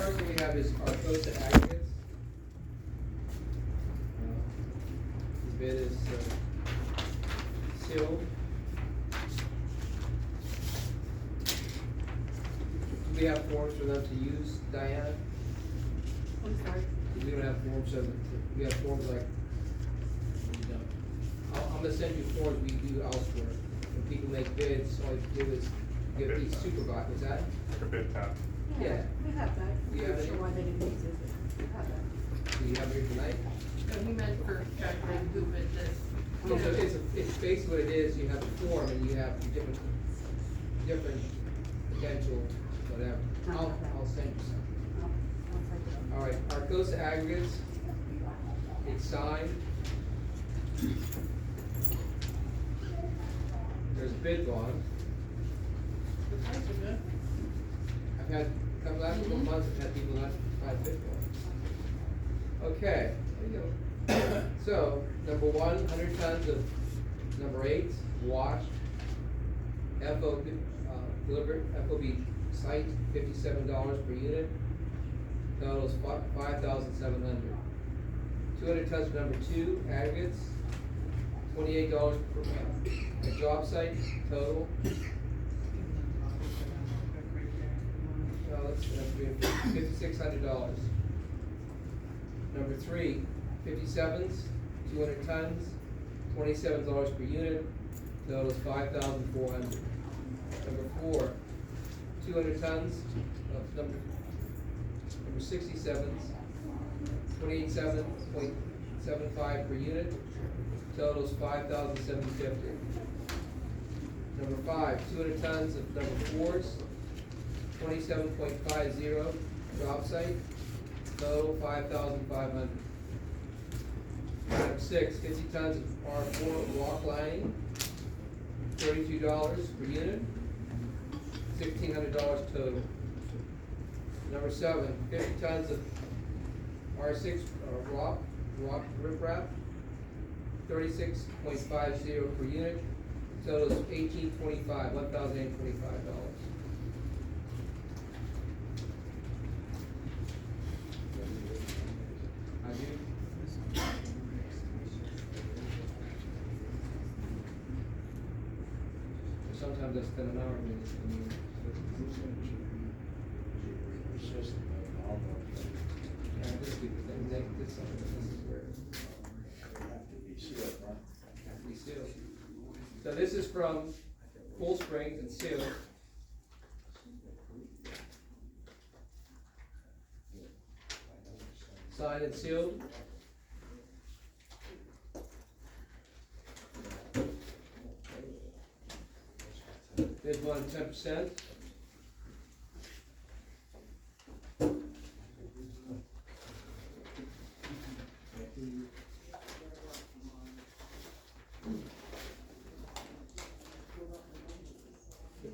first one we have is Arcosa Aggregates. The bid is sealed. Do we have forms for them to use, Diana? I'm sorry. We don't have forms, so we have forms like, we don't. I'm gonna send you forms we do elsewhere. When people make bids, all you do is give these supervisors, is that? Like a bid tab. Yeah. We have that. You I'm have not it? sure why they didn't use it, but we have that. Do you have it here tonight? No, he meant for calculating who bid this. It's basically what it is, you have a form and you have different potential, whatever. I'll send you some. I'll take it. All right, Arcosa Aggregates, it's signed. There's bid bond. The price is good. I've had, come last couple months, I've had people not buy bid bond. Okay, there you go. So, number 100 tons of number 8, washed, FOB, delivered, FOB site, $57 per unit. Totals $5,700. 200 tons of number 2, aggregates, $28 per a job site, total. Well, that's $5,600. Number 3, 57s, 200 tons, $27 per unit, totals $5,400. Number 4, 200 tons of number 67s, 27.75 per unit, totals $5,750. Number 5, 200 tons of number 4s, 27.50 job site, total $5,500. Number 6, 50 tons of R4 rock lining, $32 per unit, $1,600 total. Number 7, 50 tons of R6 rock riprap, $36.50 per unit, total is $1,825. I do. Sometimes I spend an hour doing this. Yeah, this is something, this is where. Have to be sealed. So this is from Cool Springs and sealed. Signed and sealed. Bid one 10%.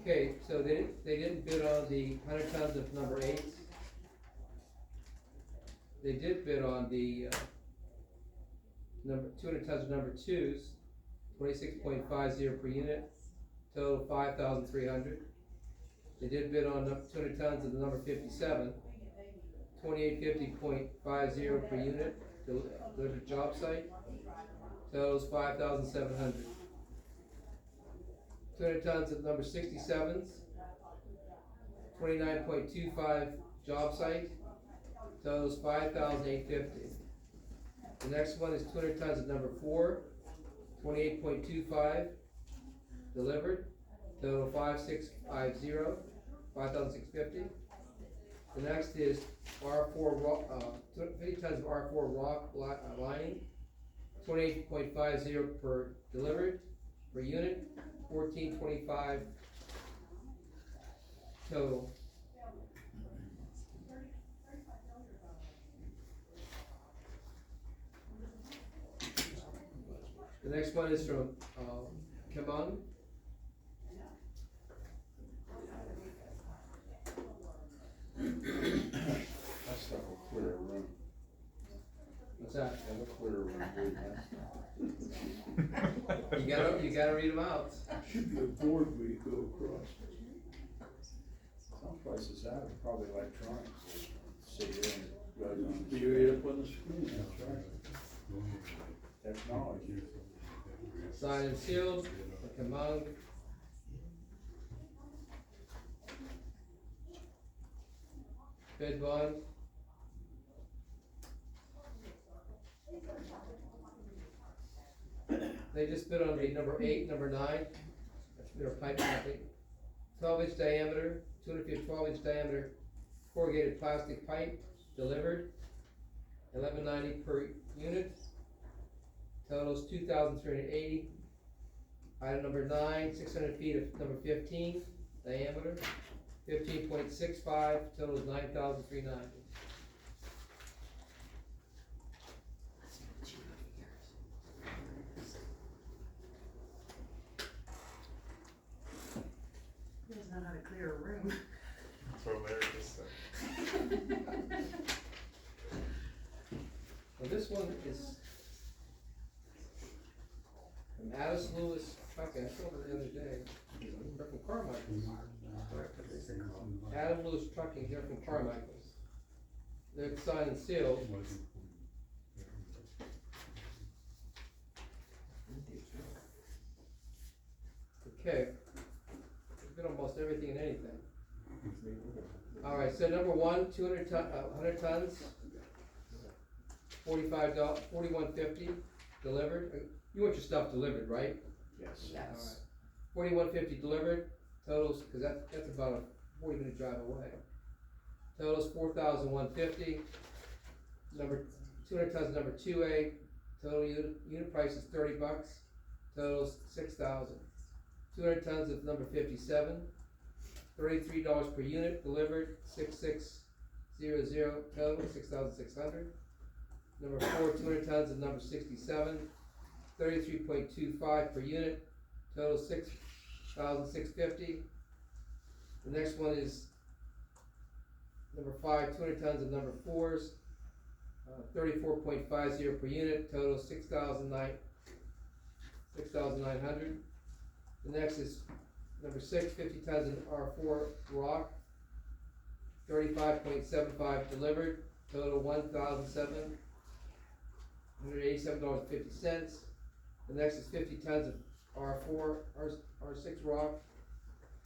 Okay, so they didn't bid on the 100 tons of number 8. They did bid on the number 200 tons of number 2s, 26.50 per unit, total $5,300. They did bid on 200 tons of the number 57, 2850.50 per unit, delivered job site, totals $5,700. 200 tons of number 67s, 29.25 job site, totals $5,850. The next one is 200 tons of number 4, 28.25 delivered, total $5,650. The next is R4 rock, 50 tons of R4 rock lining, 28.50 per delivered per unit, $1,425 total. The next one is from Kaman. That stuff will clear a room. What's that? That'll clear a room reading that stuff. You gotta read them out. Should be a board where you go across. Some places have it, probably electronics. See you in, goes on. See you up on the screen. That's right. Technology. Signed and sealed, Kamung. Bid bond. They just bid on the number 8, number 9, that's their pipe company. 12-inch diameter, 200 feet, 12-inch diameter corrugated plastic pipe delivered, $11.90 per unit. Totals $2,380. Item number 9, 600 feet of number 15 diameter, 15.65, totals $9,390. He doesn't know how to clear a room. That's what Larry just said. Well, this one is from Addis Lewis Trucking. I saw it the other day. They're from Carmichael's. Adam Lewis Trucking, they're from Carmichael's. They're signed and sealed. Okay. It's been almost everything and anything. Alright, so number 1, 100 tons. $41.50 delivered. You want your stuff delivered, right? Yes. Yes. $41.50 delivered. Totals, cause that's about a 40-minute drive away. Totals $4,150. Number 200 tons, number 2A. Total unit price is $30. Totals $6,000. 200 tons of number 57. $33 per unit delivered. 6600 total $6,600. Number 4, 200 tons of number 67, 33.25 per unit, total $6,650. The next one is number 5, 200 tons of number 4s, 34.50 per unit, total $6,900. The next is number 6, 50 tons of R4 rock, 35.75 delivered, total $1,787.50. The next is 50 tons of R4, R6 rock,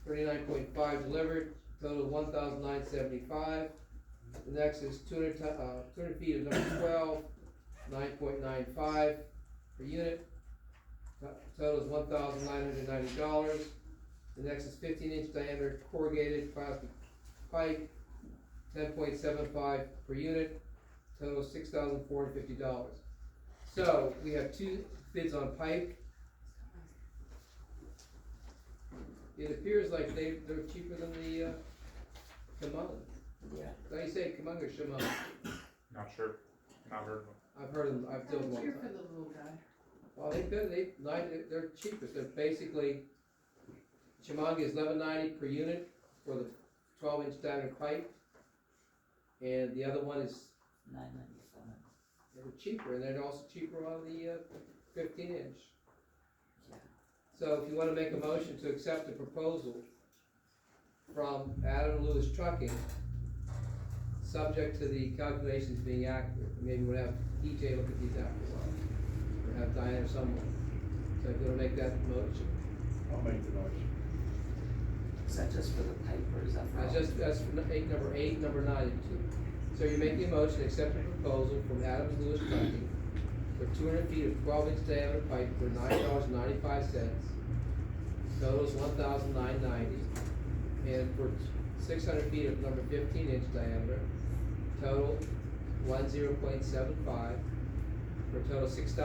39.5 delivered, total $1,975. The next is 200 feet of number 12, 9.95 per unit, total is $1,990. The next is 15-inch diameter corrugated plastic pipe, 10.75 per unit, total $6,450. So, we have 2 bids on pipe. It appears like they're cheaper than the, Kamung. Yeah. How do you say Kamung or Shimon? Not sure, not heard of them. I've heard them, I've dealt with Cheer one for time. the little guy. Well, they're cheapest, they're basically, Chemung is $11.90 per unit for the 12-inch diameter pipe. And the other one is, $9.95. they're cheaper, and they're also cheaper on the 15-inch. Yeah. So if you wanna make a motion to accept the proposal from Adam Lewis Trucking, subject to the calculations being accurate, maybe we'll have DJ look at these afterwards, or have Diane or someone. So if you wanna make that motion, I'll make the motion. Is that just for the pipe or is that for all? that's for number 8, number 9, and 2. So you're making a motion to accept the proposal from Adams Lewis Trucking for 200 feet of 12-inch diameter pipe for $9.95. Totals $1,990. And for 600 feet of number 15-inch diameter, total 10.75 for a total $6,450. So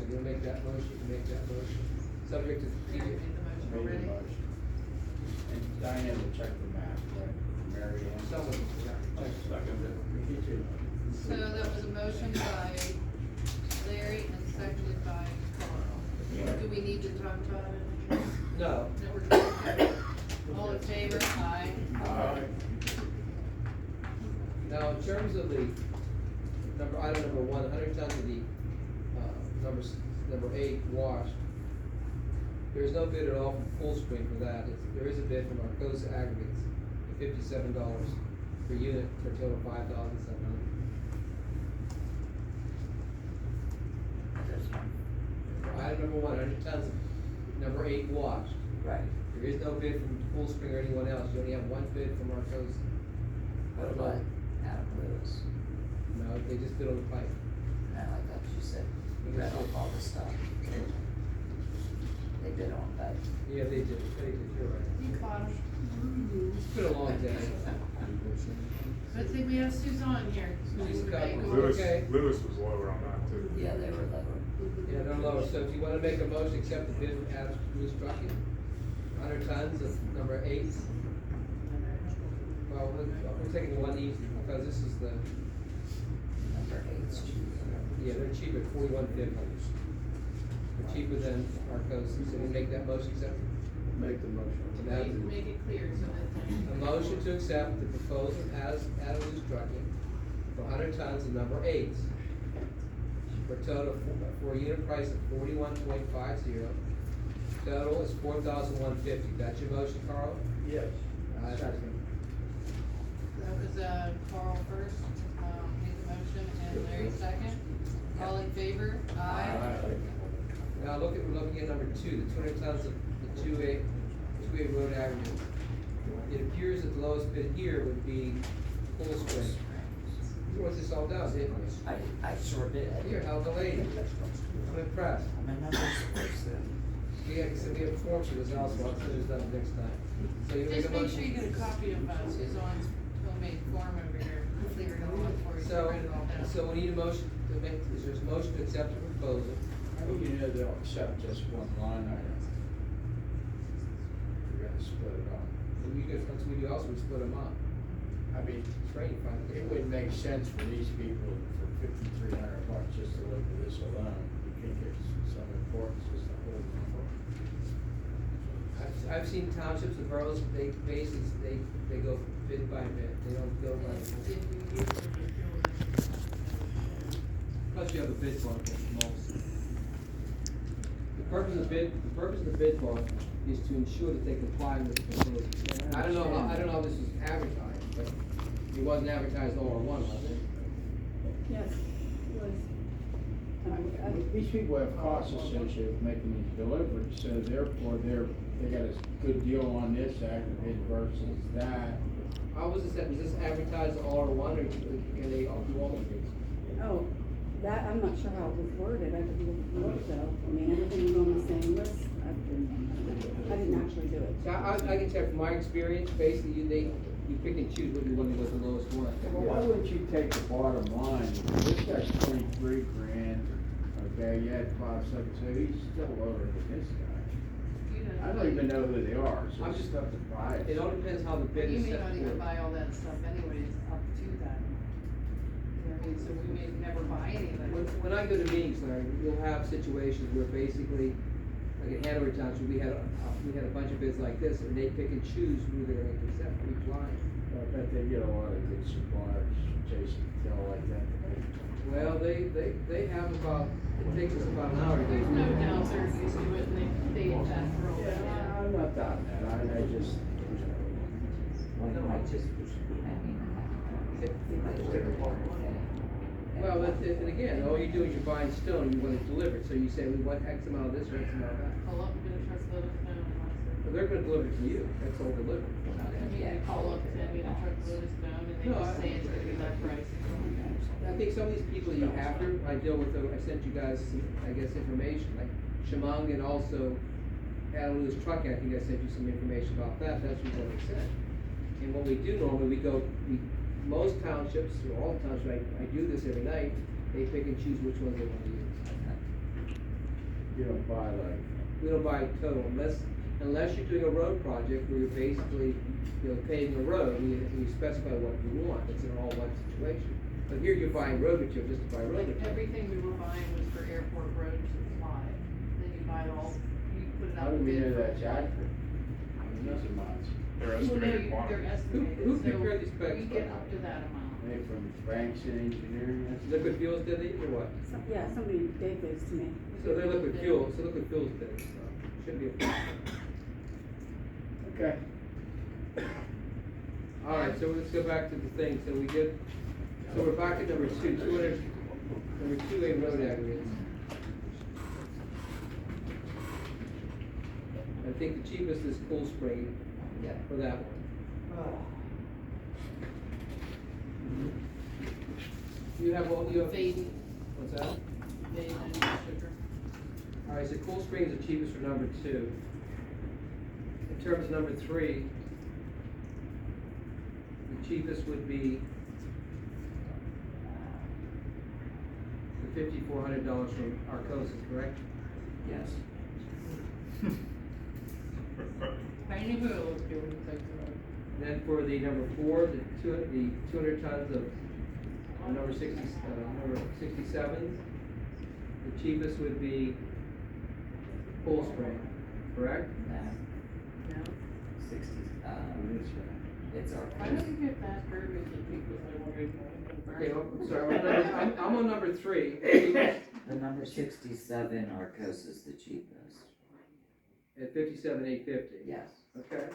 if you wanna make that motion, you can make that motion. Subject to Mary DJ. made the motion Made already. the motion. And Diane will check the map, right? Mary Ann. Someone, yeah. So that was a motion by Larry and seconded by Carl. Do we need to talk about it? No. No, we're good. Okay. All in favor? Aye. Aye. Now, in terms of the item number 100 tons of the, number 8 washed, there's no bid at all from Full Spring for that. There is a bid from Arcosa Aggregates for $57. per unit for a total of $5,700. This one, Item number one, 100 tons of number 8 washed. right. There is no bid from Pool Spring or anyone else, you only have one bid from Arcos. What about Adam Lewis? No, they just bid on the pipe. No, I thought you said you read off all the stuff. They bid on that. Yeah, they did, you're right. You caught 'em. It's been a long day. Good thing we have Suzanne here. Susan got Make one. a- Lewis, Okay. Lewis was lower on that too. Yeah, they were lower. Yeah, they're lower, so if you wanna make a motion, accept the bid from Adams Lewis Trucking, 100 tons of number 8. Well, we're taking one easy, because this is the, Number 8's cheaper. yeah, they're cheaper at $41.50. They're cheaper than Arcos, so we make that motion, accept. Make the motion. And that is- Make it clear so that. A motion to accept the proposal as Adams Lewis Trucking for 100 tons of number 8. For a total, for a unit price of $41.50. Total is $4,150. That's your motion, Carl? Yes. Second. That was, Carl first, made the motion, and Larry second. All in favor? Aye. Now, we're looking at number 2, the 200 tons of the 2A Road Avenue. It appears that the lowest bid here would be Pool Spring. You wrote this all down, didn't you? I sure did. You're a hell of a lady. I'm impressed. I'm another person. Yeah, so we have forms for this also, I'll send this out next time. So you make Just a make sure you motion. get a copy of Suzanne's homemade form over here, clear it all up for you, So, write it all down. so we need a motion to make, is there a motion to accept the proposal? How do you know they'll accept just one line item? You're gonna split it up. And you guys, that's what we do also, we split them up. I mean, It's right, you find it wouldn't make sense for these people for $5,300 just to look at this alone. You think it's some importance, just the whole number. I've seen townships and boroughs, they basically, they go bid by bid, they don't go by. If you use it, Plus you have a bid bond for most. The purpose of the bid bond is to ensure that they comply with the proposal. I don't know how this is advertised, but it wasn't advertised all in one, was it? Yes, it was. These people have costs associated with making these deliveries, so therefore they got a good deal on this aggregate versus that. How was this advertised all in one, or can they all do all of these? Oh, that, I'm not sure how it was worded, I didn't look though, I mean, everything was on the same list, I didn't actually do it. So I can tell from my experience, basically, you pick and choose what you want to go the lowest one. Well, why wouldn't you take the bottom line? This guy's 23 grand, okay, you had 5, 7, so he's still lower than this guy. I don't even know who they are, so I'm it's just- tough to buy. It all depends how the bid You is may set not even forth. buy all that stuff anyways, up to that. You know what I mean, so we may never buy any of it. When I go to meetings, Larry, we'll have situations where basically, like at Hanover Township, we had a bunch of bids like this, and they pick and choose who they're going to accept each line. I bet they get a lot of good suppliers, Jason, tell like that. Well, they have about, it takes us about an hour to There's go no through. doubt they're used to it and they that for all that. Yeah, I'm not doubting that, I just. Why don't I just, Well, and again, all you do is you're buying stone, you want it delivered, so you say, we want X amount of this or X amount of that. Call up, get a truckload of stone. But they're gonna deliver it to you, that's all delivered. I mean, they call up, send me a truckload of stone and they No, just say it's gonna be that price. I think some of these people you have to, I deal with, I sent you guys, some, I guess, information, like Shamong and also Adam Lewis Trucking, I think I sent you some information about that, that's what they said. And what we do normally, most townships, or all townships, I do this every night, they pick and choose which ones they wanna use. You don't buy like, We don't buy total unless you're doing a road project where you're basically, paving a road, and you specify what you want, it's an all one situation. But here you're buying road material, just to buy road Like material. everything we were buying was for airport road supply. Then you buy it all, you put it how out do to we bid know for. that's accurate? These are mine. They're Well, no, estimated they're quantity. estimated, Who so prepared these specs? we get up to that amount. They from Banks and Engineering, that's. Liquid fuels did it, or what? Yeah, somebody gave those to me. So they're liquid fuels did it, so shouldn't be a problem. Okay. Alright, so let's go back to the thing, so we're back at number 200, number 2A road aggregates. I think the cheapest is Cool Spring Yeah. for that one. You have all, you have, Fade, what's that? fade and sugar. Alright, so Cool Spring is the cheapest for number 2. In terms of number 3, the cheapest would be the $5,400 from Arcosa, correct? Yes. Tiny wheel, if you would take it. Then for the number 4, the 200 tons of number 67s, the cheapest would be Cool Spring, correct? No, No? 60, This guy. it's our Why don't you get that garbage and people say, well, Okay, I'm sorry, I'm on number 3. The number 67, Arcosa's the cheapest. At $57,850. Yes. Okay.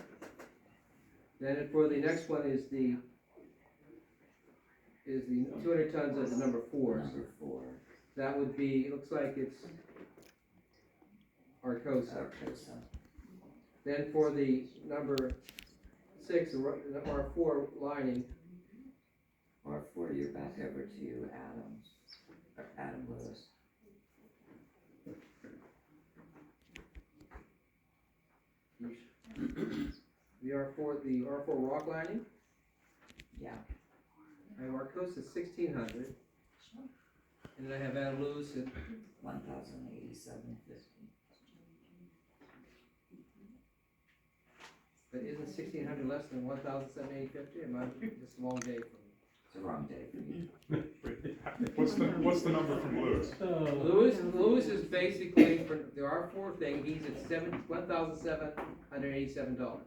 Then for the next one is the 200 tons of the number 4s. Number 4, That would be, it looks like it's Arcosa. Arcosa. Then for the number 6, the R4 lining, R4, you're back over to Adams, or Adam Lewis. the R4 rock lining, Yeah. I have Arcosa 1,600. And then I have Adam Lewis at 1,087.50. But isn't 1,600 less than 1,750? Am I, just a long day for me? It's a wrong day for you. What's the number from Lewis? Lewis is basically, for the R4 thing, he's at $1,787.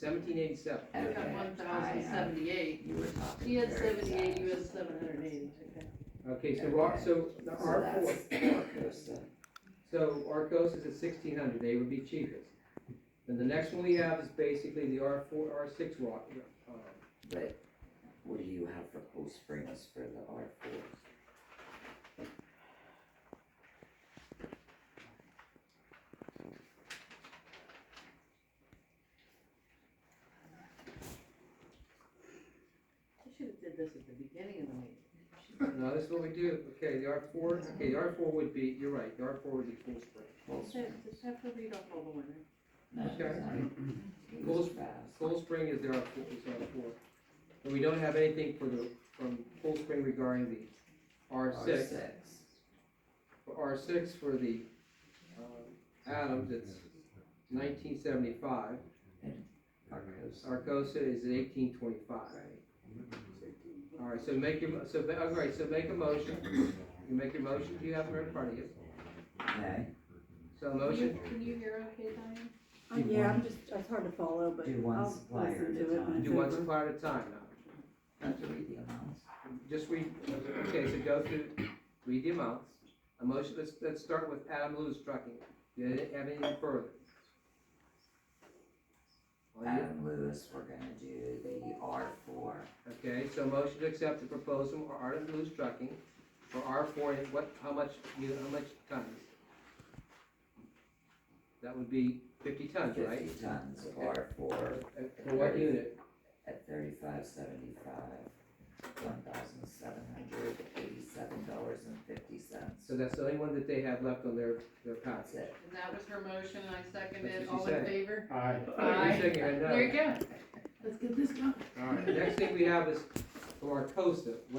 $1,787. You got Okay, 1,078. You were talking. He had very 78, you fast. had 780, okay. Okay, so rock, so the So R4, that's Arcosa. so Arcos is at 1,600, they would be cheapest. Then the next one we have is basically the R6 rock. But what do you have for Cool Springs for the R4? You should have did this at the beginning of the meeting. No, this is what we do, okay, the R4 would be, you're right, the R4 would be Cool Spring. Cool Springs. Just have to read off all the winners. No, Okay. he Cool was Sp- fast. Cool Spring is the R4. And we don't have anything from Cool Spring regarding the R6. For R6 for the, Adams, it's 1975. Arcosa. Arcosa is at 1825. Alright, so make your, so make a motion. You make your motion, do you have it right in front of you? Okay, So motion, Can you hear okay, Diane? Yeah, it's hard to follow, but do one I'll supplier listen at to a it when time. it's do one over. supplier at a time now. Have to read the amounts. Just read, okay, so go through, read the amounts. A motion, let's start with Adam Lewis Trucking. Do you have anything further? All you- Adam Lewis, we're gonna do the R4. Okay, so motion to accept the proposal for Adam Lewis Trucking for R4, and how much tons? That would be 50 tons, right? 50 tons, Okay. R4 For what unit? at $35.75, $1,787.50. So that's the only one that they have left on their That's package. it. And that was her motion, I seconded, That's what all she in said. favor? Aye. Aye. You're shaking your head no. There you go. Let's get this going. Alright, the next thing we have is from Arcosa.